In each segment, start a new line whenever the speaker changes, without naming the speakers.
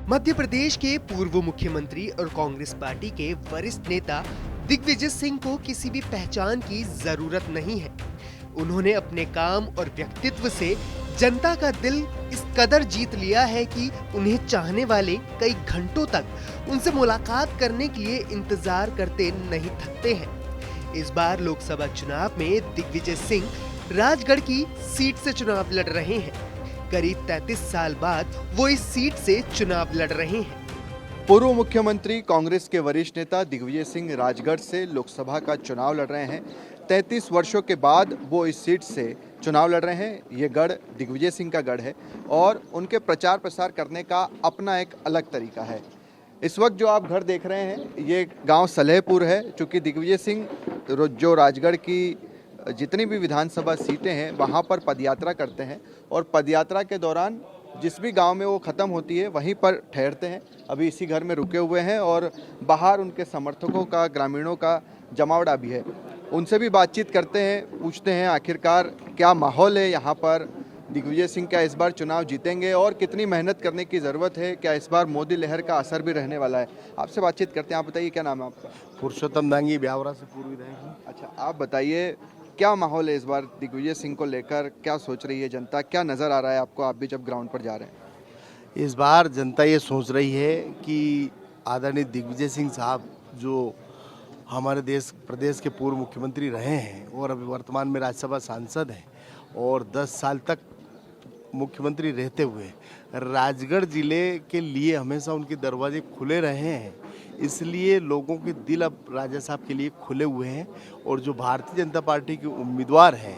मध्य प्रदेश के पूर्व मुख्यमंत्री और कांग्रेस पार्टी के वरिष्ठ नेता दिग्विजय सिंह को किसी भी पहचान की जरूरत नहीं है। उन्होंने अपने काम और व्यक्तित्व से जनता का दिल इस कदर जीत लिया है कि उन्हें चाहने वाले कई घंटों तक उनसे मुलाकात करने के लिए इंतजार करते नहीं थकते हैं। इस बार लोकसभा चुनाव में दिग्विजय सिंह राजगढ़ की सीट से चुनाव लड़ रहे हैं। करीब 33 साल बाद वो इस सीट से चुनाव लड़ रहे हैं।
पूर्व मुख्यमंत्री कांग्रेस के वरिष्ठ नेता दिग्विजय सिंह राजगढ़ से लोकसभा का चुनाव लड़ रहे हैं। 33 वर्षों के बाद वो इस सीट से चुनाव लड़ रहे हैं। ये गढ़ दिग्विजय सिंह का गढ़ है और उनके प्रचार प्रसार करने का अपना एक अलग तरीका है। इस वक्त जो आप घर देख रहे हैं ये गांव सलेहपुर है। चूँकि दिग्विजय सिंह जो राजगढ़ की जितनी भी विधानसभा सीटें हैं वहाँ पर पदयात्रा करते हैं और पदयात्रा के दौरान जिस भी गांव में वो ख़त्म होती है वहीं पर ठहरते हैं। अभी इसी घर में रुके हुए हैं और बाहर उनके समर्थकों का, ग्रामीणों का जमावड़ा भी है। उनसे भी बातचीत करते हैं, पूछते हैं आखिरकार क्या माहौल है यहाँ पर, दिग्विजय सिंह क्या इस बार चुनाव जीतेंगे और कितनी मेहनत करने की ज़रूरत है, क्या इस बार मोदी लहर का असर भी रहने वाला है। आपसे बातचीत करते हैं। आप बताइए क्या नाम है आपका?
पुरुषोत्तम दांगी, ब्यावरा से पूर्व विधायक।
अच्छा, आप बताइए क्या माहौल है इस बार दिग्विजय सिंह को लेकर, क्या सोच रही है जनता, क्या नज़र आ रहा है आपको, आप भी जब ग्राउंड पर जा रहे हैं?
इस बार जनता ये सोच रही है कि आदरणीय दिग्विजय सिंह साहब जो हमारे प्रदेश के पूर्व मुख्यमंत्री रहे हैं और अभी वर्तमान में राज्यसभा सांसद हैं और 10 साल तक मुख्यमंत्री रहते हुए राजगढ़ जिले के लिए हमेशा उनके दरवाजे खुले रहे हैं। इसलिए लोगों के दिल अब राजा साहब के लिए खुले हुए हैं और जो भारतीय जनता पार्टी के उम्मीदवार हैं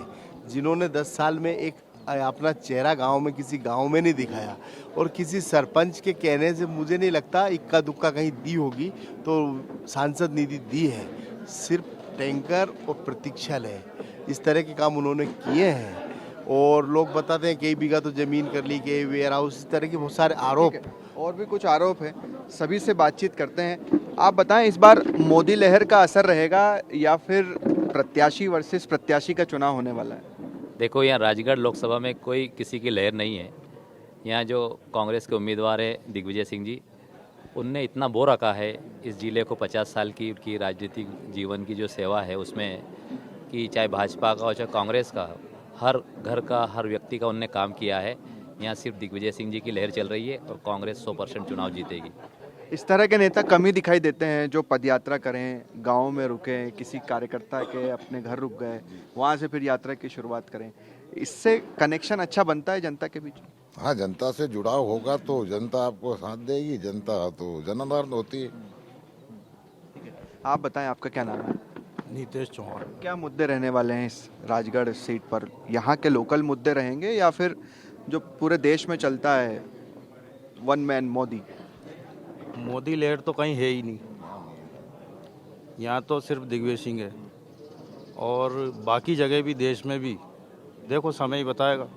जिन्होंने 10 साल में एक अपना चेहरा गांव में किसी गांव में नहीं दिखाया और किसी सरपंच के कहने से मुझे नहीं लगता इक्का दुक्का कहीं दी होगी तो सांसद निधि दी है। सिर्फ टैंकर और प्रतीक्षालय इस तरह के काम उन्होंने किए हैं और लोग बताते हैं कई बीघा तो जमीन कर ली, कई वेयर हाउस, इस तरह के बहुत सारे आरोप
और भी कुछ आरोप हैं। सभी से बातचीत करते हैं। आप बताएं इस बार मोदी लहर का असर रहेगा या फिर प्रत्याशी वर्सेस प्रत्याशी का चुनाव होने वाला है?
देखो, यहाँ राजगढ़ लोकसभा में कोई किसी की लहर नहीं है। यहाँ जो कांग्रेस के उम्मीदवार है दिग्विजय सिंह जी, उनने इतना बो रखा है इस जिले को 50 साल की उनकी राजनीतिक जीवन की जो सेवा है उसमें कि चाहे भाजपा का हो चाहे कांग्रेस का, हर घर का हर व्यक्ति का उनने काम किया है। यहाँ सिर्फ दिग्विजय सिंह जी की लहर चल रही है और कांग्रेस 100% चुनाव जीतेगी।
इस तरह के नेता कम ही दिखाई देते हैं जो पदयात्रा करें, गाँव में रुकें, किसी कार्यकर्ता के अपने घर रुक गए, वहाँ से फिर यात्रा की शुरुआत करें। इससे कनेक्शन अच्छा बनता है जनता के बीच।
हाँ, जनता से जुड़ाव होगा तो जनता आपको साथ देगी, जनता तो जनार्दन होती है।
आप बताएं आपका क्या नाम है?
नीतीश चौहान।
क्या मुद्दे रहने वाले हैं इस राजगढ़ सीट पर? यहाँ के लोकल मुद्दे रहेंगे या फिर जो पूरे देश में चलता है वन मैन मोदी?
मोदी लहर तो कहीं है ही नहीं, यहाँ तो सिर्फ दिग्विजय सिंह है और बाकी जगह भी देश में भी देखो समय ही बताएगा।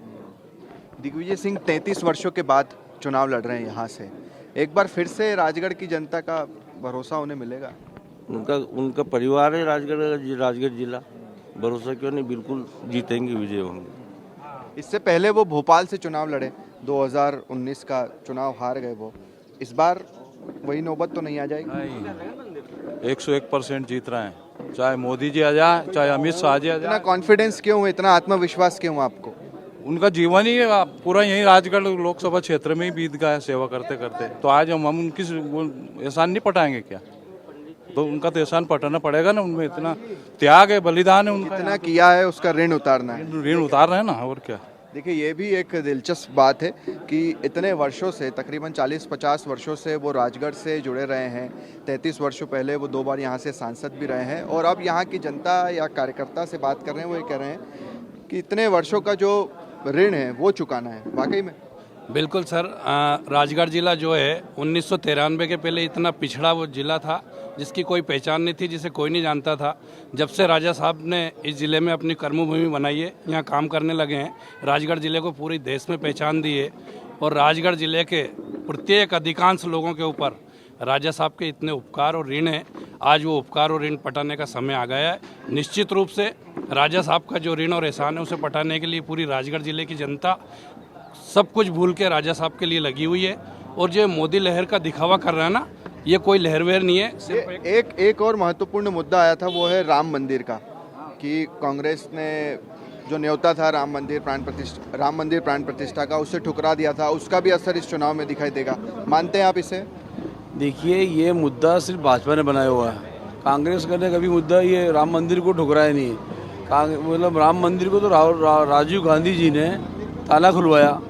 दिग्विजय सिंह 33 वर्षों के बाद चुनाव लड़ रहे हैं यहाँ से। एक बार फिर से राजगढ़ की जनता का भरोसा उन्हें मिलेगा?
उनका परिवार है राजगढ़ जिला, भरोसा क्यों नहीं, बिल्कुल जीतेंगे, विजय होंगे।
इससे पहले वो भोपाल से चुनाव लड़े, 2019 का चुनाव हार गए वो। इस बार वही नौबत तो नहीं आ जाएगी?
नहीं, 101% जीत रहे हैं, चाहे मोदी जी आ जाए चाहे अमित शाह जी आ जाए।
इतना कॉन्फिडेंस क्यों, इतना आत्मविश्वास क्यों आपको?
उनका जीवन ही पूरा यही राजगढ़ लोकसभा क्षेत्र में ही बीत गया है सेवा करते करते। तो आज हम उनकी एहसान नहीं पटाएंगे क्या? तो उनका तो एहसान पटाना पड़ेगा ना। उनमें इतना त्याग है, बलिदान है, उनका
इतना किया है, उसका ऋण उतारना है।
ऋण उतार रहे हैं ना, और क्या।
देखिए, ये भी एक दिलचस्प बात है कि इतने वर्षों से, तकरीबन 40-50 वर्षों से वो राजगढ़ से जुड़े रहे हैं। 33 वर्षों पहले वो 2 बार यहाँ से सांसद भी रहे हैं और अब यहाँ की जनता या कार्यकर्ता से बात कर रहे हैं, वो ये कह रहे हैं कि इतने वर्षों का जो ऋण है वो चुकाना है। वाकई में
बिल्कुल सर, राजगढ़ जिला जो है 1993 के पहले इतना पिछड़ा वो जिला था जिसकी कोई पहचान नहीं थी, जिसे कोई नहीं जानता था। जब से राजा साहब ने इस ज़िले में अपनी कर्मभूमि बनाई है, यहाँ काम करने लगे हैं, राजगढ़ ज़िले को पूरे देश में पहचान दी है और राजगढ़ ज़िले के प्रत्येक अधिकांश लोगों के ऊपर राजा साहब के इतने उपकार और ऋण हैं। आज वो उपकार और ऋण पटाने का समय आ गया है। निश्चित रूप से राजा साहब का जो ऋण और एहसान है उसे पटाने के लिए पूरी राजगढ़ ज़िले की जनता सब कुछ भूल के राजा साहब के लिए लगी हुई है और जो मोदी लहर का दिखावा कर रहा है ना, ये कोई लहर वहर नहीं है। सिर्फ
एक और महत्वपूर्ण मुद्दा आया था, वो है राम मंदिर का, कि कांग्रेस ने जो न्योता था राम मंदिर प्राण प्रतिष्ठा का, उसे ठुकरा दिया था। उसका भी असर इस चुनाव में दिखाई देगा, मानते हैं आप इसे?
देखिए, ये मुद्दा सिर्फ भाजपा ने बनाया हुआ है। कांग्रेस का ने कभी मुद्दा ये राम मंदिर को ठुकराया नहीं। मतलब राम मंदिर को तो राजीव गांधी जी ने ताला खुलवाया।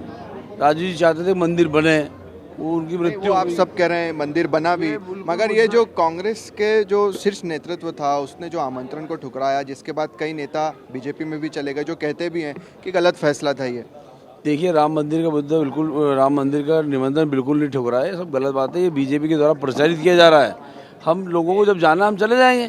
राजीव जी चाहते थे मंदिर बने, वो उनकी मृत्यु।
आप सब कह रहे हैं मंदिर बना भी, मगर ये जो कांग्रेस के जो शीर्ष नेतृत्व था उसने जो आमंत्रण को ठुकराया, जिसके बाद कई नेता बीजेपी में भी चले गए, जो कहते भी हैं कि गलत फैसला था ये।
देखिए, राम मंदिर का मुद्दा बिल्कुल, राम मंदिर का निबंधन बिल्कुल नहीं ठुकरा है। सब गलत बात है, ये बीजेपी के द्वारा प्रचारित किया जा रहा है। हम लोगों को जब जाना हम चले जाएंगे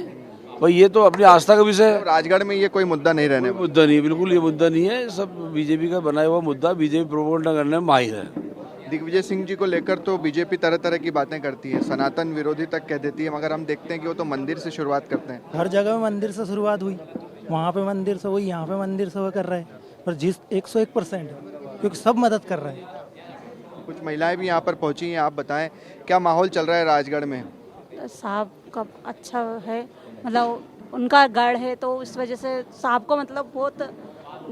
भाई, ये तो अपनी आस्था का विषय है।
राजगढ़ में ये कोई मुद्दा नहीं रहने वाला।
मुद्दा नहीं, बिल्कुल ये मुद्दा नहीं है। सब बीजेपी का बनाया हुआ मुद्दा, बीजेपी प्रोपोगंडा करने में माहिर है।
दिग्विजय सिंह जी को लेकर तो बीजेपी तरह तरह की बातें करती है, सनातन विरोधी तक कह देती है, मगर हम देखते हैं कि वो तो मंदिर से शुरुआत करते हैं।
हर जगह में मंदिर से शुरुआत हुई, वहाँ पे मंदिर से हुई, यहाँ पे मंदिर से वो कर रहे हैं, पर जिस 101%, क्योंकि सब मदद कर रहे हैं।
कुछ महिलाएं भी यहाँ पर पहुंची हैं, आप बताएं क्या माहौल चल रहा है राजगढ़ में?
साहब का अच्छा है, मतलब उनका गढ़ है तो इस वजह से साहब को मतलब बहुत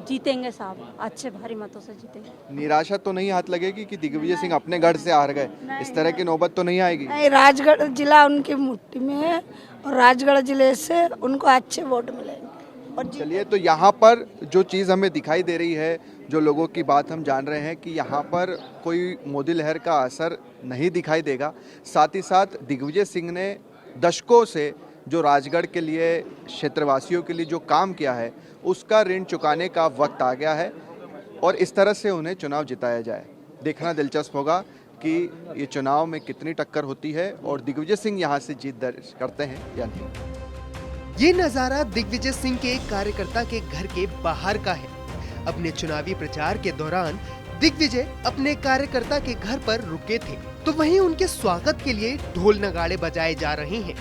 जीतेंगे, साहब अच्छे भारी मतों से जीतेंगे।
निराशा तो नहीं हाथ लगेगी कि दिग्विजय सिंह अपने गढ़ से हार गए? इस तरह की नौबत तो नहीं आएगी?
नहीं, राजगढ़ जिला उनकी मुट्ठी में है और राजगढ़ जिले से उनको अच्छे वोट मिलेंगे। और
चलिए, तो यहाँ पर जो चीज़ हमें दिखाई दे रही है, जो लोगों की बात हम जान रहे हैं कि यहाँ पर कोई मोदी लहर का असर नहीं दिखाई देगा। साथ ही साथ दिग्विजय सिंह ने दशकों से जो राजगढ़ के लिए, क्षेत्रवासियों के लिए जो काम किया है, उसका ऋण चुकाने का वक्त आ गया है और इस तरह से उन्हें चुनाव जिताया जाए। देखना दिलचस्प होगा कि ये चुनाव में कितनी टक्कर होती है और दिग्विजय सिंह यहाँ से जीत दर्ज करते हैं या नहीं।
ये नजारा दिग्विजय सिंह के एक कार्यकर्ता के घर के बाहर का है। अपने चुनावी प्रचार के दौरान दिग्विजय अपने कार्यकर्ता के घर पर रुके थे, तो वहीं उनके स्वागत के लिए ढोल नगाड़े बजाए जा रहे हैं।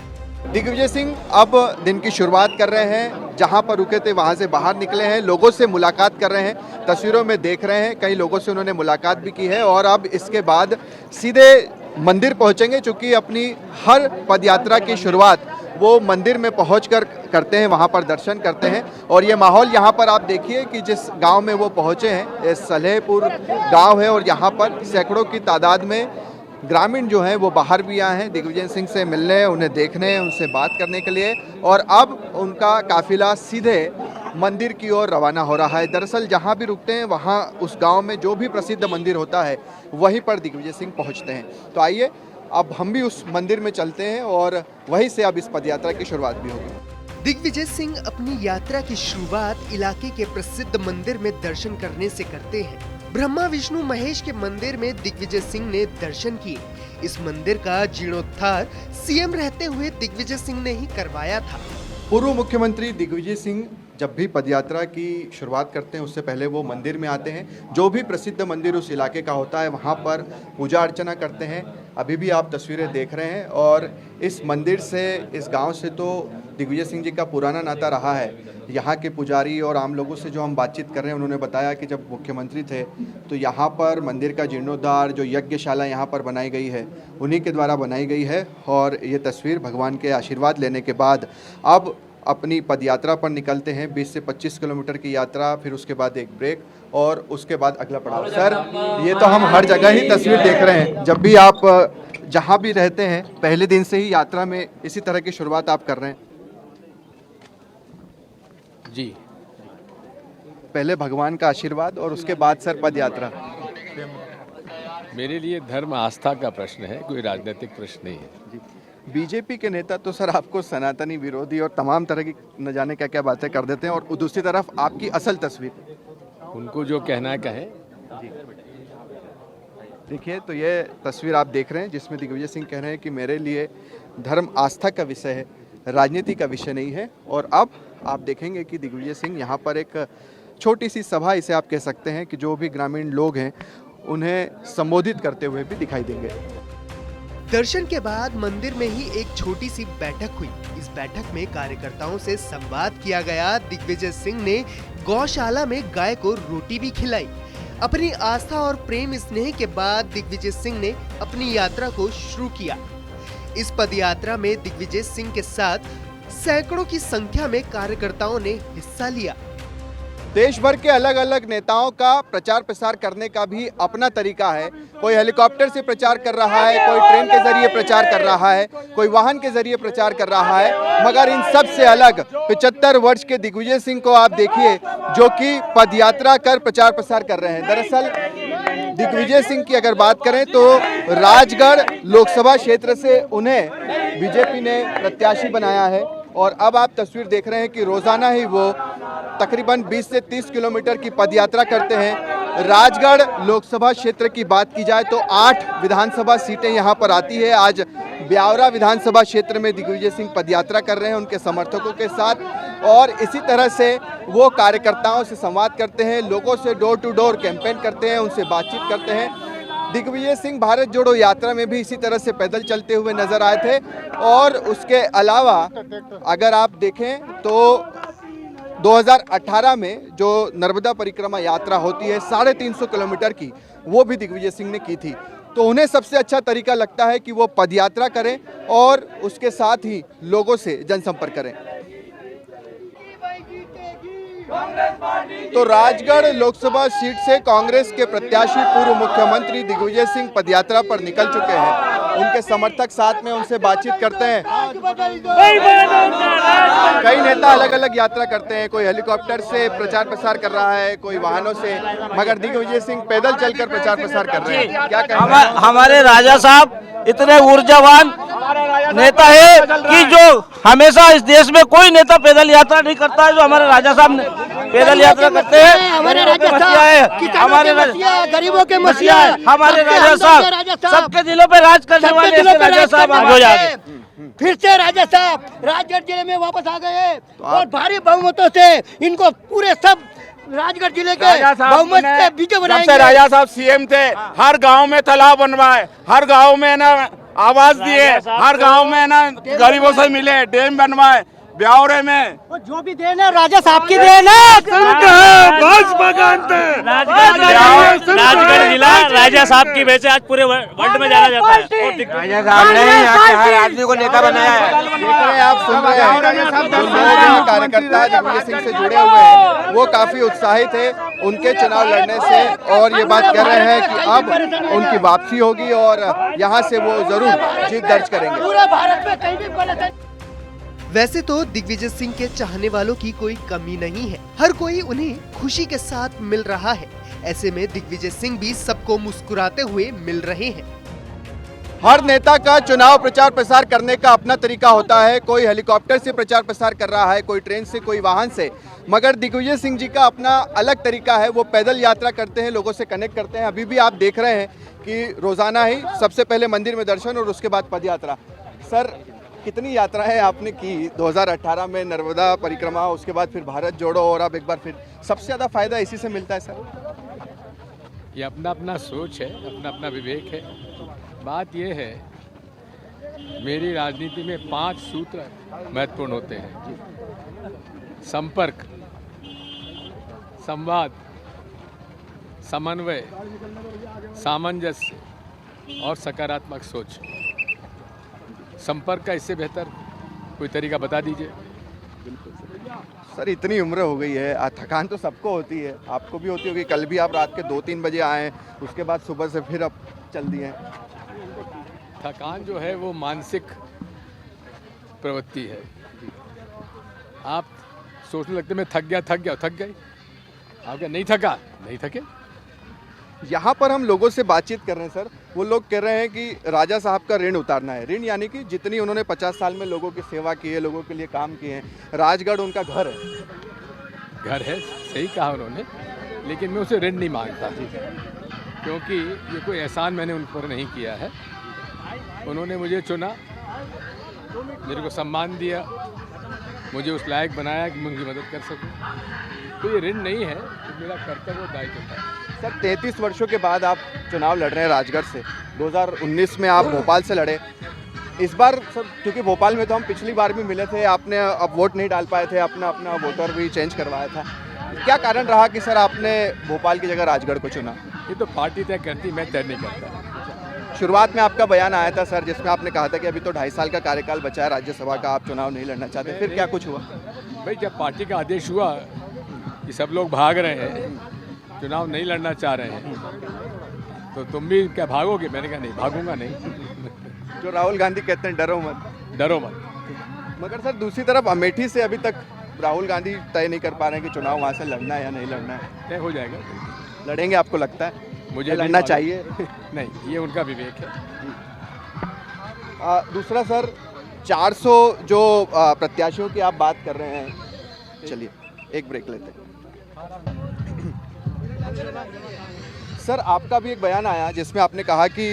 दिग्विजय सिंह अब दिन की शुरुआत कर रहे हैं, जहां पर रुके थे वहां से बाहर निकले हैं, लोगों से मुलाकात कर रहे हैं। तस्वीरों में देख रहे हैं कई लोगों से उन्होंने मुलाकात भी की है और अब इसके बाद सीधे मंदिर पहुंचेंगे, चूंकि अपनी हर पदयात्रा की शुरुआत वो मंदिर में पहुंचकर करते हैं, वहां पर दर्शन करते हैं। और ये माहौल यहाँ पर आप देखिए कि जिस गांव में वो पहुंचे हैं, ये सलेहपुर गांव है और यहाँ पर सैकड़ों की तादाद में ग्रामीण जो हैं वो बाहर भी आए हैं दिग्विजय सिंह से मिलने, उन्हें देखने, उनसे बात करने के लिए। और अब उनका काफिला सीधे मंदिर की ओर रवाना हो रहा है। दरअसल जहाँ भी रुकते हैं वहाँ उस गाँव में जो भी प्रसिद्ध मंदिर होता है वहीं पर दिग्विजय सिंह पहुँचते हैं। तो आइए अब हम भी उस मंदिर में चलते हैं और वहीं से अब इस पदयात्रा की शुरुआत भी होगी।
दिग्विजय सिंह अपनी यात्रा की शुरुआत इलाके के प्रसिद्ध मंदिर में दर्शन करने से करते हैं। ब्रह्मा विष्णु महेश के मंदिर में दिग्विजय सिंह ने दर्शन किए। इस मंदिर का जीर्णोद्धार सीएम रहते हुए दिग्विजय सिंह ने ही करवाया था।
पूर्व मुख्यमंत्री दिग्विजय सिंह जब भी पदयात्रा की शुरुआत करते हैं उससे पहले वो मंदिर में आते हैं। जो भी प्रसिद्ध मंदिर उस इलाके का होता है वहाँ पर पूजा अर्चना करते हैं। अभी भी आप तस्वीरें देख रहे हैं और इस मंदिर से, इस गांव से तो दिग्विजय सिंह जी का पुराना नाता रहा है। यहाँ के पुजारी और आम लोगों से जो हम बातचीत कर रहे हैं उन्होंने बताया कि जब मुख्यमंत्री थे तो यहाँ पर मंदिर का जीर्णोद्धार, जो यज्ञशाला यहाँ पर बनाई गई है, उन्हीं के द्वारा बनाई गई है। और ये तस्वीर भगवान के आशीर्वाद लेने के बाद अब अपनी पदयात्रा पर निकलते हैं। 20 से 25 किलोमीटर की यात्रा, फिर उसके बाद एक ब्रेक और उसके बाद अगला पड़ाव। सर, ये तो हम हर जगह ही तस्वीर देख रहे हैं। जब भी आप जहाँ भी रहते हैं, पहले दिन से ही यात्रा में इसी तरह की शुरुआत आप कर रहे हैं?
जी,
पहले भगवान का आशीर्वाद और उसके बाद सर पदयात्रा।
मेरे लिए धर्म आस्था का प्रश्न है, कोई राजनीतिक प्रश्न नहीं है।
बीजेपी के नेता तो सर आपको सनातनी विरोधी और तमाम तरह की न जाने क्या क्या बातें कर देते हैं और दूसरी तरफ आपकी असल तस्वीर,
उनको जो कहना है कहें।
देखिए, तो ये तस्वीर आप देख रहे हैं जिसमें दिग्विजय सिंह कह रहे हैं कि मेरे लिए धर्म आस्था का विषय है, राजनीति का विषय नहीं है। और अब आप देखेंगे कि दिग्विजय सिंह यहाँ पर एक छोटी सी सभा, इसे आप कह सकते हैं, कि जो भी ग्रामीण लोग हैं उन्हें संबोधित करते हुए भी दिखाई देंगे।
दर्शन के बाद मंदिर में ही एक छोटी सी बैठक हुई। इस बैठक में कार्यकर्ताओं से संवाद किया गया। दिग्विजय सिंह ने गौशाला में गाय को रोटी भी खिलाई। अपनी आस्था और प्रेम स्नेह के बाद दिग्विजय सिंह ने अपनी यात्रा को शुरू किया। इस पद यात्रा में दिग्विजय सिंह के साथ सैकड़ों की संख्या में कार्यकर्ताओं ने हिस्सा लिया।
देश भर के अलग अलग नेताओं का प्रचार प्रसार करने का भी अपना तरीका है। कोई हेलीकॉप्टर से प्रचार कर रहा है, कोई ट्रेन के जरिए प्रचार कर रहा है, कोई वाहन के जरिए प्रचार कर रहा है। मगर इन सब से अलग 75 वर्ष के दिग्विजय सिंह को आप देखिए, जो कि पदयात्रा कर प्रचार प्रसार कर रहे हैं। दरअसल दिग्विजय सिंह की अगर बात करें तो राजगढ़ लोकसभा क्षेत्र से उन्हें बीजेपी ने प्रत्याशी बनाया है और अब आप तस्वीर देख रहे हैं कि रोजाना ही वो तकरीबन 20 से 30 किलोमीटर की पदयात्रा करते हैं। राजगढ़ लोकसभा क्षेत्र की बात की जाए तो 8 विधानसभा सीटें यहां पर आती है। आज ब्यावरा विधानसभा क्षेत्र में दिग्विजय सिंह पदयात्रा कर रहे हैं उनके समर्थकों के साथ और इसी तरह से वो कार्यकर्ताओं से संवाद करते हैं, लोगों से डोर टू डोर कैंपेन करते हैं, उनसे बातचीत करते हैं। दिग्विजय सिंह भारत जोड़ो यात्रा में भी इसी तरह से पैदल चलते हुए नजर आए थे और उसके अलावा अगर आप देखें तो 2018 में जो नर्मदा परिक्रमा यात्रा होती है 350 किलोमीटर की, वो भी दिग्विजय सिंह ने की थी। तो उन्हें सबसे अच्छा तरीका लगता है कि वो पदयात्रा करें और उसके साथ ही लोगों से जनसंपर्क करें। तो राजगढ़ लोकसभा सीट से कांग्रेस के प्रत्याशी पूर्व मुख्यमंत्री दिग्विजय सिंह पदयात्रा पर निकल चुके हैं। उनके समर्थक साथ में उनसे बातचीत करते हैं। कई नेता अलग अलग यात्रा करते हैं, कोई हेलीकॉप्टर से प्रचार प्रसार कर रहा है, कोई वाहनों से, मगर दिग्विजय सिंह पैदल चलकर प्रचार प्रसार कर रहे हैं। क्या कहेंगे?
हमारे राजा साहब इतने ऊर्जावान नेता है कि जो हमेशा इस देश में कोई नेता पैदल यात्रा नहीं करता है, जो हमारे राजा साहब पैदल यात्रा करते हैं। हमारे राजा साहब हमारे गरीबों के मसीहा है। हमारे राजा साहब सबके दिलों पे राज करने वाले राजा साहब आगे आ गए।
फिर से राजा साहब राजगढ़ जिले में वापस आ गए और भारी बहुमतों से इनको पूरे सब राजगढ़ जिले के बहुमत से विजय बनाएंगे।
राजा साहब सीएम थे, हर गांव में तालाब बनवाए, हर गांव में ना आवास दिए, हर गांव में ना गरीबों से मिले, डैम बनवाए, ब्यावरे में
जो भी देन है राजा साहब की देन है।
राजगढ़ जिला राजा साहब की वजह से आज पूरे वर्ल्ड में जाना जाता है।
राजा साहब ने हर आदमी को नेता बनाया है।
आप सुन रहे हैं कार्यकर्ता दिग्विजय सिंह से जुड़े हुए हैं, वो काफी उत्साहित है उनके चुनाव लड़ने से और ये बात कर रहे हैं कि अब उनकी वापसी होगी और यहाँ से वो जरूर जीत दर्ज करेंगे।
पूरे भारत में कहीं भी
वैसे तो दिग्विजय सिंह के चाहने वालों की कोई कमी नहीं है, हर कोई उन्हें खुशी के साथ मिल रहा है। ऐसे में दिग्विजय सिंह भी सबको मुस्कुराते हुए मिल रहे हैं।
हर नेता का चुनाव प्रचार प्रसार करने का अपना तरीका होता है। कोई हेलीकॉप्टर से प्रचार प्रसार कर रहा है, कोई ट्रेन से, कोई वाहन से, मगर दिग्विजय सिंह जी का अपना अलग तरीका है। वो पैदल यात्रा करते हैं, लोगों से कनेक्ट करते हैं। अभी भी आप देख रहे हैं कि रोजाना ही सबसे पहले मंदिर में दर्शन और उसके बाद पदयात्रा। सर, कितनी यात्राएं आपने की 2018 में नर्मदा परिक्रमा, उसके बाद फिर भारत जोड़ो और अब एक बार फिर, सबसे ज्यादा फायदा इसी से मिलता है सर?
ये अपना अपना सोच है, अपना अपना विवेक है। बात ये है, मेरी राजनीति में 5 सूत्र महत्वपूर्ण होते हैं: संपर्क, संवाद, समन्वय, सामंजस्य और सकारात्मक सोच। संपर्क का इससे बेहतर कोई तरीका बता दीजिए।
सर, इतनी उम्र हो गई है, थकान तो सबको होती है, आपको भी होती होगी। कल भी आप रात के 2-3 बजे आए, उसके बाद सुबह से फिर अब चल दिए।
थकान जो है वो मानसिक प्रवृत्ति है। आप सोचने लगते मैं थक गया, थक गई। आप क्या नहीं थका? नहीं थके।
यहाँ पर हम लोगों से बातचीत कर रहे हैं सर, वो लोग कह रहे हैं कि राजा साहब का ऋण उतारना है। ऋण यानी कि जितनी उन्होंने 50 साल में लोगों की सेवा की है, लोगों के लिए काम किए हैं। राजगढ़ उनका घर
है, सही कहा उन्होंने, लेकिन मैं उसे ऋण नहीं मांगता, क्योंकि ये कोई एहसान मैंने उन पर नहीं किया है। उन्होंने मुझे चुना, मेरे को सम्मान दिया, मुझे उस लायक बनाया कि मैं उनकी मदद कर सकूं। तो ये ऋण नहीं है, तो मेरा कर्तव्य और दायित्व है।
सर, 33 वर्षों के बाद आप चुनाव लड़ रहे हैं राजगढ़ से। 2019 में आप भोपाल से लड़े। इस बार सर, क्योंकि भोपाल में तो हम पिछली बार भी मिले थे, आपने अब वोट नहीं डाल पाए थे, अपना वोटर भी चेंज करवाया था। क्या कारण रहा कि सर आपने भोपाल की जगह राजगढ़ को चुना?
ये तो पार्टी तय करती, मैं तय नहीं करता।
शुरुआत में आपका बयान आया था सर, जिसमें आपने कहा था कि अभी तो 2.5 साल का कार्यकाल बचा है राज्यसभा का, आप चुनाव नहीं लड़ना चाहते, फिर क्या कुछ हुआ?
भाई जब पार्टी का आदेश हुआ कि सब लोग भाग रहे हैं, चुनाव नहीं लड़ना चाह रहे हैं, तो तुम भी क्या भागोगे? मैंने कहा नहीं, भागूंगा नहीं।
जो राहुल गांधी कहते हैं डरो मत,
डरो मत।
मगर सर दूसरी तरफ अमेठी से अभी तक राहुल गांधी तय नहीं कर पा रहे हैं कि चुनाव वहाँ से लड़ना है या नहीं लड़ना है।
तय हो जाएगा।
लड़ेंगे आपको लगता है?
मुझे
लड़ना चाहिए?
नहीं, ये उनका विवेक है।
दूसरा सर 400 जो प्रत्याशियों की आप बात कर रहे हैं, चलिए एक ब्रेक लेते हैं। सर आपका भी एक बयान आया जिसमें आपने कहा कि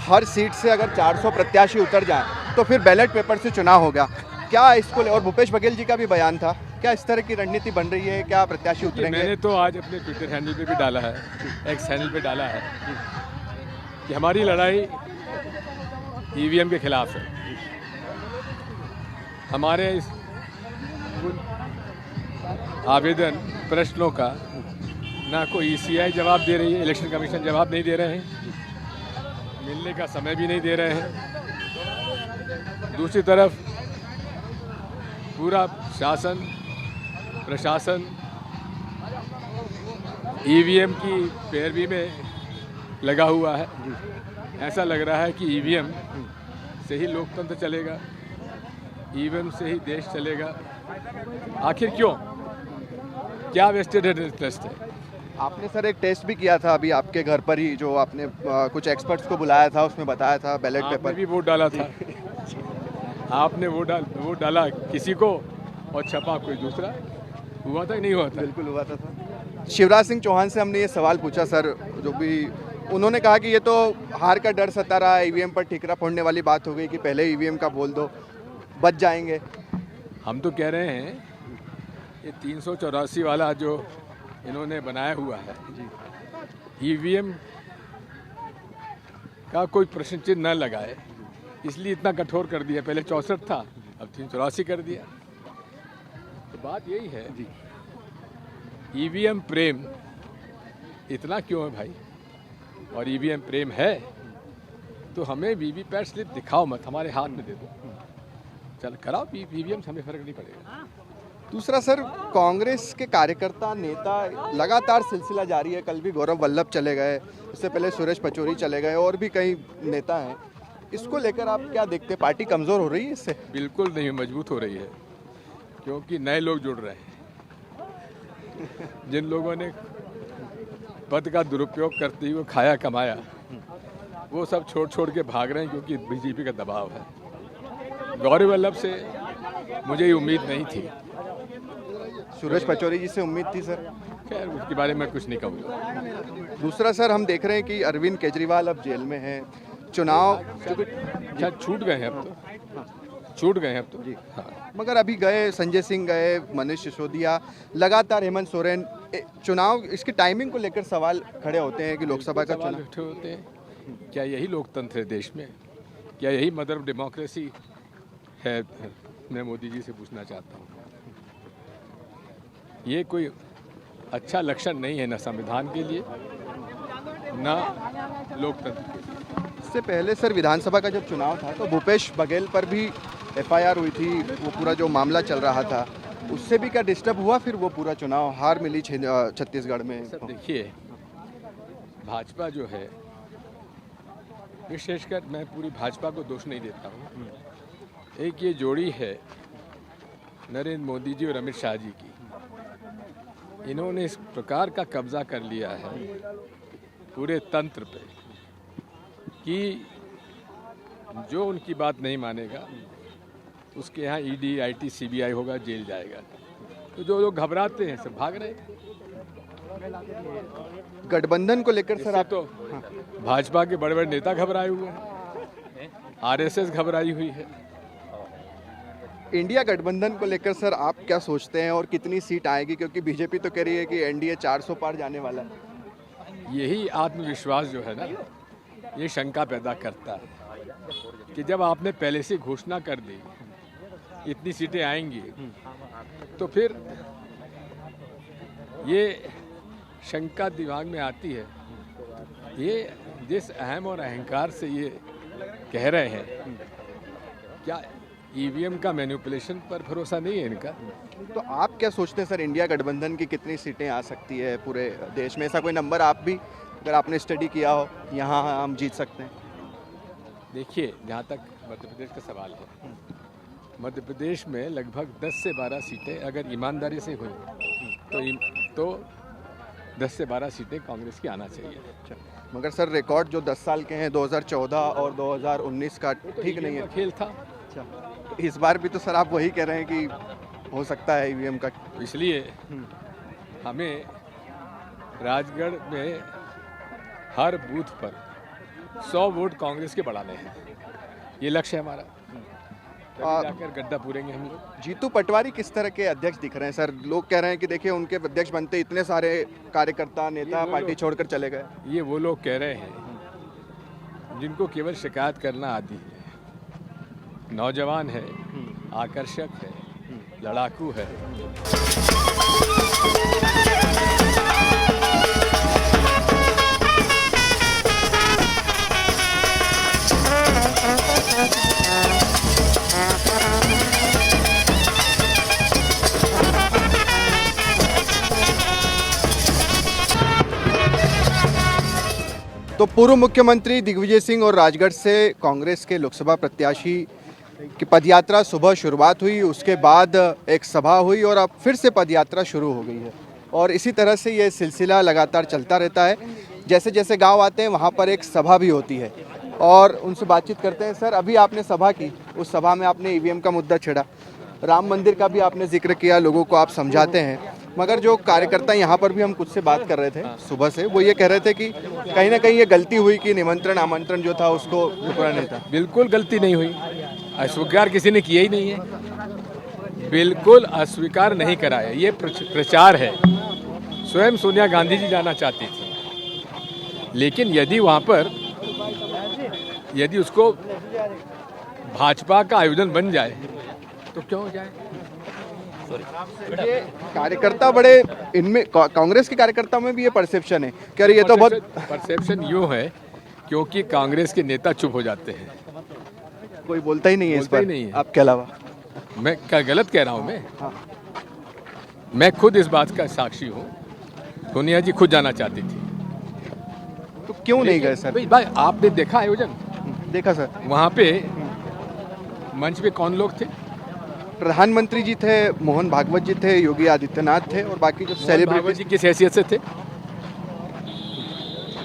हर सीट से अगर 400 प्रत्याशी उतर जाएं तो फिर बैलेट पेपर से चुनाव होगा, क्या इसको और भूपेश बघेल जी का भी बयान था, क्या इस तरह की रणनीति बन रही है? क्या प्रत्याशी उतरेंगे?
मैंने तो आज अपने ट्विटर हैंडल पे भी डाला है, एक्स हैंडल पे डाला है कि हमारी लड़ाई ईवीएम के खिलाफ है। हमारे इस आवेदन प्रश्नों का ना कोई ईसीआई जवाब दे रही है, इलेक्शन कमीशन जवाब नहीं दे रहे हैं, मिलने का समय भी नहीं दे रहे हैं। दूसरी तरफ पूरा शासन प्रशासन ईवीएम की पैरवी में लगा हुआ है। ऐसा लग रहा है कि ईवीएम से ही लोकतंत्र चलेगा, ईवीएम से ही देश चलेगा। आखिर क्यों? क्या वेस्टेड इंटरेस्ट है?
आपने सर एक टेस्ट भी किया था अभी आपके घर पर ही, जो आपने कुछ एक्सपर्ट्स को बुलाया था, उसमें बताया था बैलेट पेपर
भी वोट डाला था। आपने वोट डाला किसी को और छपा कोई दूसरा, हुआ था कि नहीं हुआ था?
बिल्कुल हुआ था सर। शिवराज सिंह चौहान से हमने ये सवाल पूछा सर, जो भी उन्होंने कहा कि ये तो हार का डर सता रहा है, ईवीएम पर ठिकरा फोड़ने वाली बात हो गई कि पहले ईवीएम का बोल दो, बच जाएंगे।
हम तो कह रहे हैं ये 384 वाला जो इन्होंने बनाया हुआ है, ईवीएम का कोई प्रश्न चिन्ह न लगाए, इसलिए इतना कठोर कर दिया। पहले 64 था, अब 384 कर दिया। तो बात यही है, ईवीएम प्रेम इतना क्यों है भाई? और ईवीएम प्रेम है तो हमें वीवीपैट स्लिप दिखाओ मत, हमारे हाथ में दे दो, चल कराओ ईवीएम, हमें फर्क नहीं पड़ेगा।
दूसरा सर, कांग्रेस के कार्यकर्ता नेता लगातार सिलसिला जारी है, कल भी गौरव वल्लभ चले गए, इससे पहले सुरेश पचौरी चले गए, और भी कई नेता हैं। इसको लेकर आप क्या देखते हैं? पार्टी कमज़ोर हो रही है इससे?
बिल्कुल नहीं, मजबूत हो रही है, क्योंकि नए लोग जुड़ रहे हैं। जिन लोगों ने पद का दुरुपयोग करते हुए खाया कमाया, वो सब छोड़ के भाग रहे हैं, क्योंकि बीजेपी का दबाव है। गौरव वल्लभ से मुझे ये उम्मीद नहीं थी,
सुरेश पचौरी जी से उम्मीद थी सर।
खैर उसके बारे में कुछ नहीं कहूँगा।
दूसरा सर, हम देख रहे हैं कि अरविंद केजरीवाल अब जेल में हैं, चुनाव
शायद छूट गए हैं अब तो, छूट गए हैं अब तो जी। हाँ।
मगर अभी गए, संजय सिंह गए, मनीष सिसोदिया, लगातार हेमंत सोरेन, चुनाव इसकी टाइमिंग को लेकर सवाल खड़े होते हैं कि लोकसभा का चुनाव
उठे होते हैं। क्या यही लोकतंत्र है देश में? क्या यही मदर ऑफ डेमोक्रेसी है? मैं मोदी जी से पूछना चाहता हूँ। ये कोई अच्छा लक्षण नहीं है, न संविधान के लिए न लोकतंत्र के लिए।
इससे पहले सर विधानसभा का जब चुनाव था तो भूपेश बघेल पर भी एफआईआर हुई थी, वो पूरा जो मामला चल रहा था, उससे भी क्या डिस्टर्ब हुआ? फिर वो पूरा चुनाव हार मिली छत्तीसगढ़ में।
सर देखिए, भाजपा जो है, विशेषकर मैं पूरी भाजपा को दोष नहीं देता हूँ, एक ये जोड़ी है नरेंद्र मोदी जी और अमित शाह जी की, इन्होंने इस प्रकार का कब्जा कर लिया है पूरे तंत्र पे कि जो उनकी बात नहीं मानेगा उसके यहाँ ईडी, आईटी, सीबीआई होगा, जेल जाएगा। तो जो लोग घबराते हैं सब भाग रहे।
गठबंधन को लेकर सर आप
तो भाजपा के बड़े बड़े नेता घबराए हुए हैं, आरएसएस घबराई हुई है।
इंडिया गठबंधन को लेकर सर आप क्या सोचते हैं और कितनी सीट आएगी? क्योंकि बीजेपी तो कह रही है कि एनडीए 400 पार जाने वाला है।
यही आत्मविश्वास जो है ना, ये शंका पैदा करता है कि जब आपने पहले से घोषणा कर दी इतनी सीटें आएंगी, तो फिर ये शंका दिमाग में आती है, ये जिस अहम और अहंकार से ये कह रहे हैं, क्या ईवीएम का मैनिपुलेशन पर भरोसा नहीं है इनका?
तो आप क्या सोचते हैं सर, इंडिया गठबंधन की कितनी सीटें आ सकती है पूरे देश में? ऐसा कोई नंबर आप भी, अगर आपने स्टडी किया हो, यहाँ हम जीत सकते हैं?
देखिए, जहाँ तक मध्य प्रदेश का सवाल है, मध्य प्रदेश में लगभग 10 से 12 सीटें अगर ईमानदारी से हुई तो 10 से 12 सीटें कांग्रेस की आना चाहिए।
मगर सर रिकॉर्ड जो 10 साल के हैं 2014 और 2019 का ठीक नहीं है।
खेल था।
इस बार भी तो सर आप वही कह रहे हैं कि हो सकता है ईवीएम का।
इसलिए हमें राजगढ़ में हर बूथ पर 100 वोट कांग्रेस के बढ़ाने हैं, ये लक्ष्य है हमारा। जाकर गड्ढा पूरेंगे हम लोग।
जीतू पटवारी किस तरह के अध्यक्ष दिख रहे हैं सर? लोग कह रहे हैं कि देखिए उनके अध्यक्ष बनते इतने सारे कार्यकर्ता नेता पार्टी छोड़कर चले गए।
ये वो लोग कह रहे हैं जिनको केवल शिकायत करना आती है। नौजवान है, आकर्षक है, लड़ाकू है।
तो पूर्व मुख्यमंत्री दिग्विजय सिंह और राजगढ़ से कांग्रेस के लोकसभा प्रत्याशी की पदयात्रा सुबह शुरुआत हुई, उसके बाद एक सभा हुई और अब फिर से पदयात्रा शुरू हो गई है। और इसी तरह से ये सिलसिला लगातार चलता रहता है। जैसे जैसे गांव आते हैं वहां पर एक सभा भी होती है और उनसे बातचीत करते हैं। सर, अभी आपने सभा की, उस सभा में आपने ईवीएम का मुद्दा छेड़ा, राम मंदिर का भी आपने जिक्र किया, लोगों को आप समझाते हैं। मगर जो कार्यकर्ता यहाँ पर भी हम कुछ से बात कर रहे थे सुबह से, वो ये कह रहे थे कि कहीं ना कहीं ये गलती हुई कि निमंत्रण आमंत्रण जो था उसको ठुकरा नहीं था।
बिल्कुल गलती नहीं हुई, अस्वीकार किसी ने किया ही नहीं है, बिल्कुल अस्वीकार नहीं कराया। ये प्रचार है। स्वयं सोनिया गांधी जी जाना चाहती थी, लेकिन यदि उसको भाजपा का आयोजन बन जाए तो क्यों जाए?
ये कार्यकर्ता बड़े, इनमें कांग्रेस के कार्यकर्ताओं में भी ये परसेप्शन है कि अरे ये तो बहुत
परसेप्शन यूँ है क्योंकि कांग्रेस के नेता चुप हो जाते हैं,
कोई बोलता ही नहीं है इस पर
नहीं है।
आपके अलावा।
मैं क्या गलत कह रहा हूँ? मैं खुद इस बात का साक्षी हूँ। सोनिया जी खुद जाना चाहती थी,
तो क्यों नहीं गए सर?
भाई आपने देखा आयोजन?
देखा सर।
वहाँ पे मंच पे कौन लोग थे?
प्रधानमंत्री जी थे, मोहन भागवत जी थे, योगी आदित्यनाथ थे और बाकी जो सेलिब्रिटी
जी किस हैसियत से थे?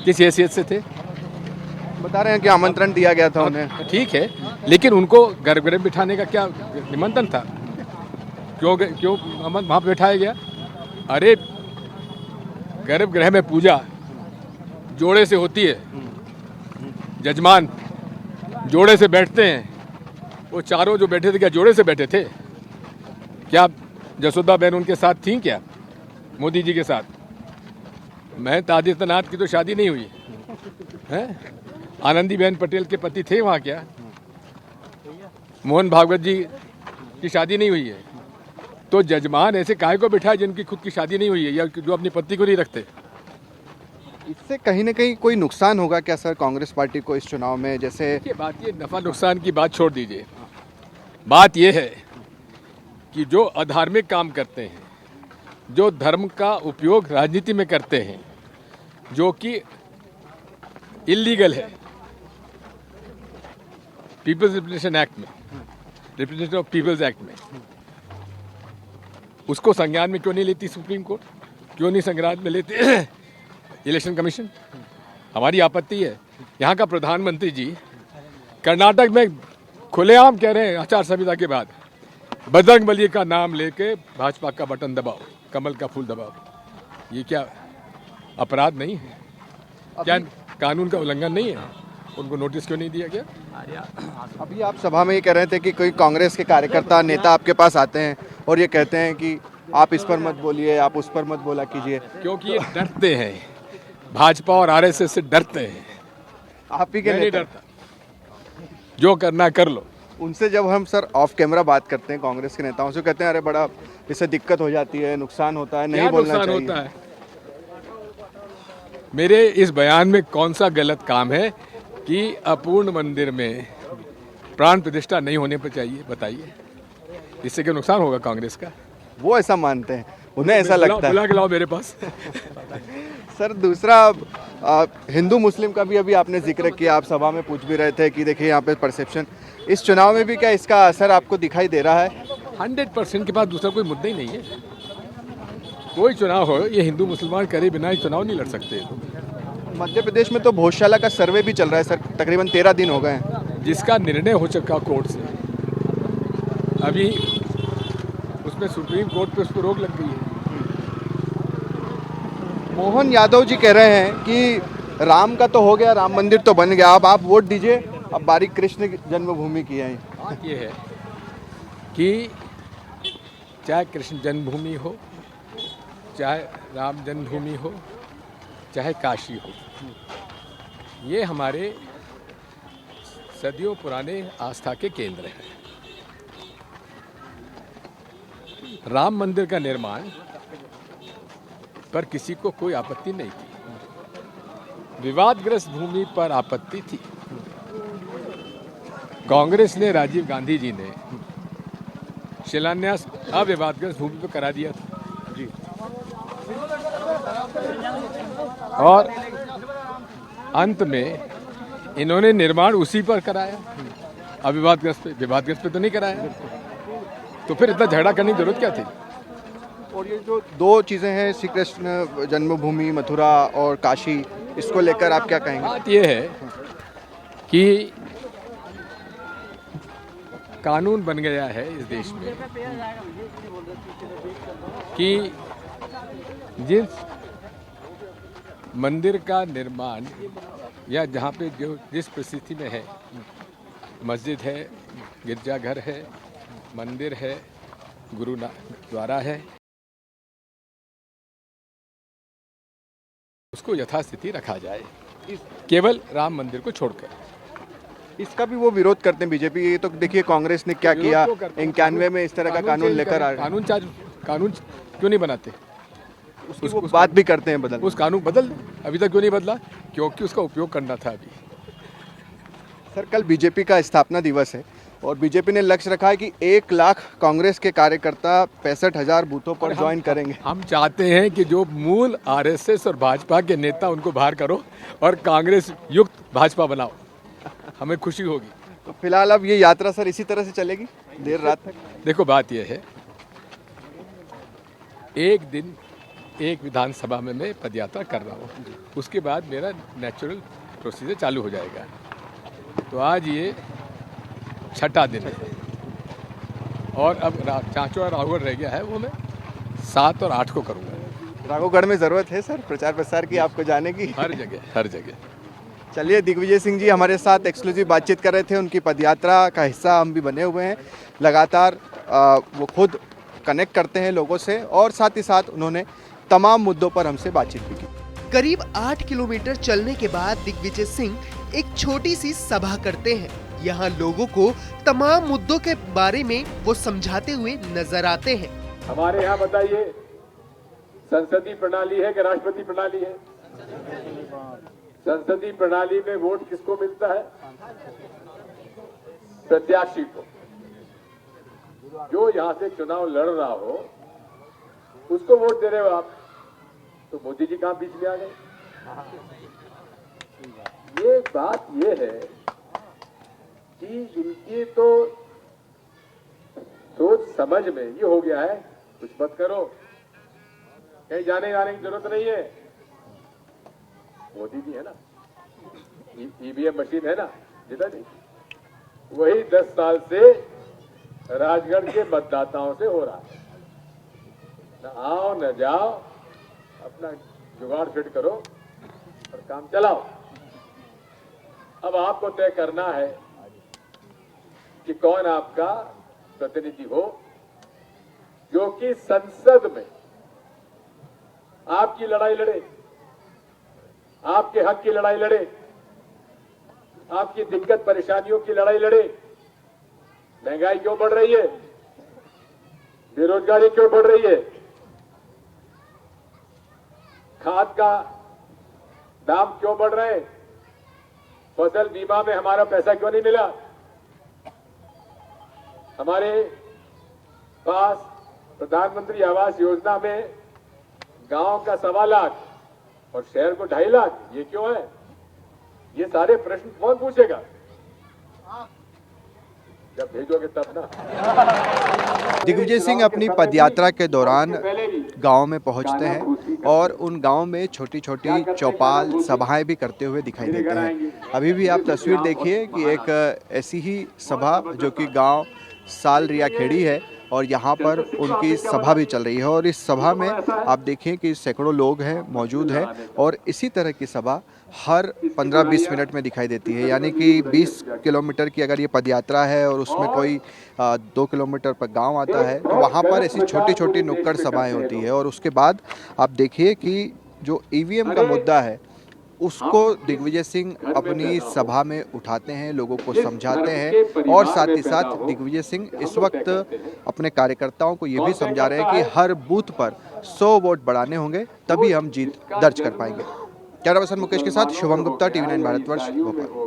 किस हैसियत से थे?
बता रहे हैं कि आमंत्रण दिया गया था उन्हें।
ठीक है, लेकिन उनको गर्भगृह बिठाने का क्या निमंत्रण था? क्यों वहाँ बैठाया गया? अरे गर्भगृह में पूजा जोड़े से होती है, जजमान जोड़े से बैठते हैं। वो चारों जो बैठे थे क्या जोड़े से बैठे थे? क्या जसोदा बहन उनके साथ थी क्या? मोदी जी के साथ? महंत आदित्यनाथ की तो शादी नहीं हुई है। आनंदी बेन पटेल के पति थे वहाँ क्या? मोहन भागवत जी की शादी नहीं हुई है। तो जजमान ऐसे काहे को बिठाए जिनकी खुद की शादी नहीं हुई है या जो अपनी पत्नी को नहीं रखते?
इससे कहीं ना कहीं कोई नुकसान होगा क्या सर कांग्रेस पार्टी को इस चुनाव में? जैसे
ये नफा नुकसान की बात छोड़ दीजिए, बात यह है कि जो अधार्मिक काम करते हैं, जो धर्म का उपयोग राजनीति में करते हैं, जो कि इलीगल है, पीपल्स रिप्रेजेंटेशन एक्ट में, रिप्रेजेंटेशन ऑफ पीपल्स एक्ट में, उसको संज्ञान में क्यों नहीं लेती सुप्रीम कोर्ट? क्यों नहीं संज्ञान में लेते इलेक्शन कमीशन? हमारी आपत्ति है। यहाँ का प्रधानमंत्री जी कर्नाटक में खुलेआम कह रहे हैं आचार संहिता के बाद बजरंगबली का नाम लेके भाजपा का बटन दबाओ, कमल का फूल दबाओ। ये क्या अपराध नहीं है? क्या कानून का उल्लंघन नहीं है? उनको नोटिस क्यों नहीं दिया गया?
अभी आप सभा में ये कह रहे थे कि कोई कांग्रेस के कार्यकर्ता नेता आपके पास आते हैं और ये कहते हैं कि आप इस पर मत बोलिए, आप उस पर मत बोला कीजिए,
क्योंकि ये डरते हैं, भाजपा और आरएसएस से डरते हैं।
आप ही के
नहीं डरता, जो करना कर लो।
उनसे जब हम सर ऑफ कैमरा बात करते हैं कांग्रेस के नेताओं से, कहते हैं अरे बड़ा इससे दिक्कत हो जाती है, नुकसान होता है, नहीं बोलना चाहिए।
होता है? मेरे इस बयान में कौन सा गलत काम है कि अपूर्ण मंदिर में प्राण प्रतिष्ठा नहीं होने पर चाहिए, बताइए। इससे क्या नुकसान होगा कांग्रेस का?
वो ऐसा मानते हैं, उन्हें ऐसा लगता है।
बुला के लाओ मेरे पास।
सर दूसरा हिंदू मुस्लिम का भी अभी आपने जिक्र किया, आप सभा में पूछ भी रहे थे कि देखिए यहाँ पे परसेप्शन, इस चुनाव में भी क्या इसका असर आपको दिखाई दे रहा है?
100% के पास दूसरा कोई मुद्दा ही नहीं है। कोई चुनाव हो, ये हिंदू मुसलमान करे बिना ही चुनाव नहीं लड़ सकते।
मध्य प्रदेश में तो भोजशाला का सर्वे भी चल रहा है सर, तकरीबन 13 दिन हो गए हैं,
जिसका निर्णय हो चुका कोर्ट से। अभी उसमें सुप्रीम कोर्ट पे उस पर रोक लग गई है।
मोहन यादव जी कह रहे हैं कि राम का तो हो गया, राम मंदिर तो बन गया, अब आप वोट दीजिए, अब बारी कृष्ण जन्मभूमि की है।
बात ये है कि चाहे कृष्ण जन्मभूमि हो, चाहे राम जन्मभूमि हो, चाहे काशी हो, ये हमारे सदियों पुराने आस्था के केंद्र हैं। राम मंदिर का निर्माण पर किसी को कोई आपत्ति नहीं थी, विवादग्रस्त भूमि पर आपत्ति थी। कांग्रेस ने, राजीव गांधी जी ने शिलान्यास अविवादग्रस्त भूमि पर करा दिया था जी, और अंत में इन्होंने निर्माण उसी पर कराया, अविवादग्रस्त पे, विवादग्रस्त पे तो नहीं कराया। तो फिर इतना झगड़ा करने की जरूरत क्या थी?
और ये जो दो चीजें हैं, श्री कृष्ण जन्मभूमि मथुरा और काशी, इसको लेकर आप क्या कहेंगे?
बात ये है कि कानून बन गया है इस देश में कि जिस मंदिर का निर्माण या जहाँ पे जो जिस परिस्थिति में है, मस्जिद है, गिरजाघर है, मंदिर है, गुरुद्वारा है, उसको यथास्थिति रखा जाए, केवल राम मंदिर को छोड़कर।
इसका भी वो विरोध करते हैं बीजेपी। ये तो देखिए कांग्रेस ने क्या किया, 91 में इस तरह का कानून लेकर आ रहे हैं।
कानून क्यों नहीं बनाते?
उसकी वो बात भी करते हैं बदल,
उस कानून बदल, अभी तक क्यों नहीं बदला? क्योंकि उसका उपयोग करना था अभी।
सर कल बीजेपी का स्थापना दिवस है और बीजेपी ने लक्ष्य रखा है कि 1 लाख कांग्रेस के कार्यकर्ता 65,000 बूथों पर ज्वाइन करेंगे।
हम चाहते हैं कि जो मूल आरएसएस और भाजपा के नेता, उनको बाहर करो और कांग्रेस युक्त भाजपा बनाओ, हमें खुशी होगी।
तो फिलहाल अब ये यात्रा सर इसी तरह से चलेगी देर रात तक?
देखो बात यह है, एक दिन एक विधानसभा में मैं पदयात्रा कर रहा हूँ, उसके बाद मेरा नेचुरल प्रोसीजर चालू हो जाएगा। तो आज ये 6ठा दिन है और अब चांचो और राघवगढ़ रह गया है, वो मैं 7 और 8 को करूँगा।
राघवगढ़ में ज़रूरत है सर प्रचार प्रसार की, आपको जाने की?
हर जगह, हर जगह।
चलिए, दिग्विजय सिंह जी हमारे साथ एक्सक्लूसिव बातचीत कर रहे थे, उनकी पदयात्रा का हिस्सा हम भी बने हुए हैं। लगातार वो खुद कनेक्ट करते हैं लोगों से और साथ ही साथ उन्होंने तमाम मुद्दों पर हमसे बातचीत भी की।
करीब 8 किलोमीटर चलने के बाद दिग्विजय सिंह एक छोटी सी सभा करते हैं। यहाँ लोगों को तमाम मुद्दों के बारे में वो समझाते हुए नजर आते हैं।
हमारे यहाँ बताइए, संसदीय प्रणाली है कि राष्ट्रपति प्रणाली है? संसदीय प्रणाली में वोट किसको मिलता है? प्रत्याशी को। जो यहाँ से चुनाव लड़ रहा हो उसको वोट दे रहे हो आप, तो मोदी जी कहाँ बीच में आ गए? ये बात ये है कि इनकी तो सोच समझ में ये हो गया है, कुछ मत करो, कहीं जाने की जरूरत नहीं है। मोदी जी है ना, ईवीएम मशीन है ना, जितना नहीं, वही 10 साल से राजगढ़ के मतदाताओं से हो रहा है। न आओ न जाओ, अपना जुगाड़ फिट करो और काम चलाओ। अब आपको तय करना है कि कौन आपका प्रतिनिधि हो, जो कि संसद में आपकी लड़ाई लड़े, आपके हक की लड़ाई लड़े, आपकी दिक्कत परेशानियों की लड़ाई लड़े, महंगाई क्यों बढ़ रही है, बेरोजगारी क्यों बढ़ रही है, खाद का दाम क्यों बढ़ रहे हैं, फसल बीमा में हमारा पैसा क्यों नहीं मिला, हमारे पास प्रधानमंत्री आवास योजना में गांव का 1.25 लाख और शहर को 2.5 लाख, ये क्यों है? ये सारे प्रश्न कौन पूछेगा? जब भेजोगे तब ना।
दिग्विजय सिंह अपनी पदयात्रा के दौरान गांव में पहुंचते हैं और उन गांव में छोटी छोटी चौपाल सभाएं भी करते हुए दिखाई देते हैं। अभी भी आप तस्वीर देखिए कि एक ऐसी ही सभा जो कि गांव सालरिया खेड़ी है और यहाँ पर उनकी सभा भी चल रही है और इस सभा में आप देखिए कि सैकड़ों लोग हैं मौजूद हैं और इसी तरह की सभा हर 15-20 मिनट में दिखाई देती है। यानी कि 20 किलोमीटर की अगर ये पदयात्रा है और उसमें कोई 2 किलोमीटर पर गांव आता है तो वहाँ पर ऐसी छोटी छोटी नुक्कड़ सभाएं होती है। और उसके बाद आप देखिए कि जो ईवीएम का मुद्दा है उसको दिग्विजय सिंह अपनी सभा में उठाते हैं, लोगों को समझाते हैं और साथ ही साथ दिग्विजय सिंह इस वक्त अपने कार्यकर्ताओं को ये भी समझा रहे हैं कि हर बूथ पर 100 वोट बढ़ाने होंगे तभी हम जीत दर्ज कर पाएंगे। कैमरा पर्सन मुकेश के साथ शुभम गुप्ता, TV9 भारतवर्ष, भोपाल।